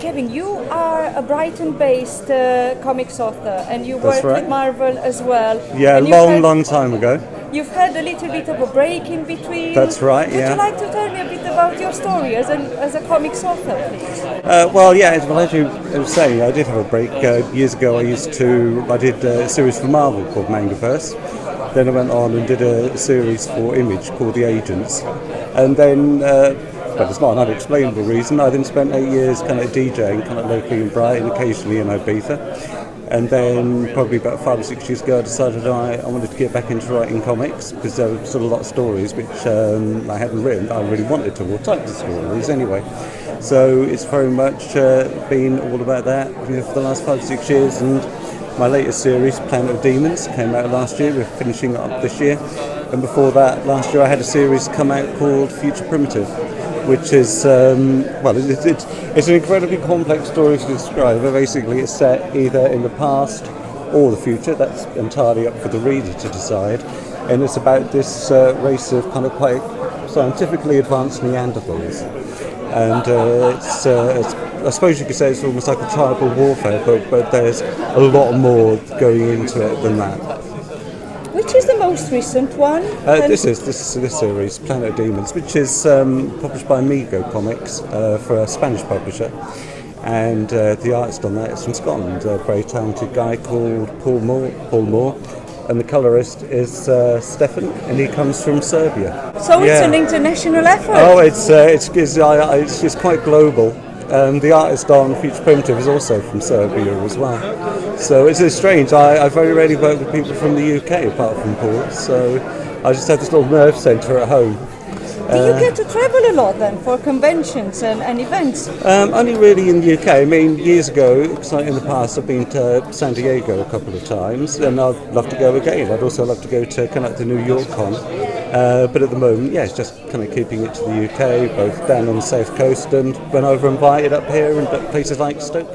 Kevin, you are a Brighton-based comics author, and you That's worked right. with Marvel as well. Yeah, And long time ago. You've had a little bit of a break in between. That's right, Would yeah. you like to tell me a bit about your story as a comics author, please? As you were saying, I did have a break. Years ago, I did a series for Marvel called Mangaverse. Then I went on and did a series for Image called The Agents. And then, but it's not an unexplainable reason, I then spent 8 years kind of DJing, kind of locally in Brighton, occasionally in Ibiza. And then probably about 5 or 6 years ago I decided I wanted to get back into writing comics because there were sort of a lot of stories which I hadn't written that I really wanted to, or types of stories anyway. So it's very much been all about that for the last 5 or 6 years, and my latest series, Planet of Daemons, came out last year. We're finishing it up this year. And before that, last year I had a series come out called Future Primitive, which is, it's an incredibly complex story to describe. But basically it's set either in the past or the future. That's entirely up for the reader to decide. And it's about this race of kind of quite scientifically advanced Neanderthals. And I suppose you could say it's almost like a tribal warfare, but there's a lot more going into it than that. Which is the most recent one? This series, Planet of Daemons, which is published by Amigo Comics for a Spanish publisher, and the artist on that is from Scotland, a very talented guy called Paul Moore, and the colorist is Stefan, and he comes from Serbia. So it's an international effort. Oh, it's quite global. The artist on Future Primitive is also from Serbia as well. So it's strange. I very rarely work with people from the UK apart from Paul. So I just have this little nerve centre at home. Do you get to travel a lot then for conventions and events? Only really in the UK. I mean, years ago, in the past, I've been to San Diego a couple of times, and I'd love to go again. I'd also love to go to kind of the New York Con. But at the moment, it's just kind of keeping it to the UK, both down on the south coast and when I was invited up here and places like Stoke.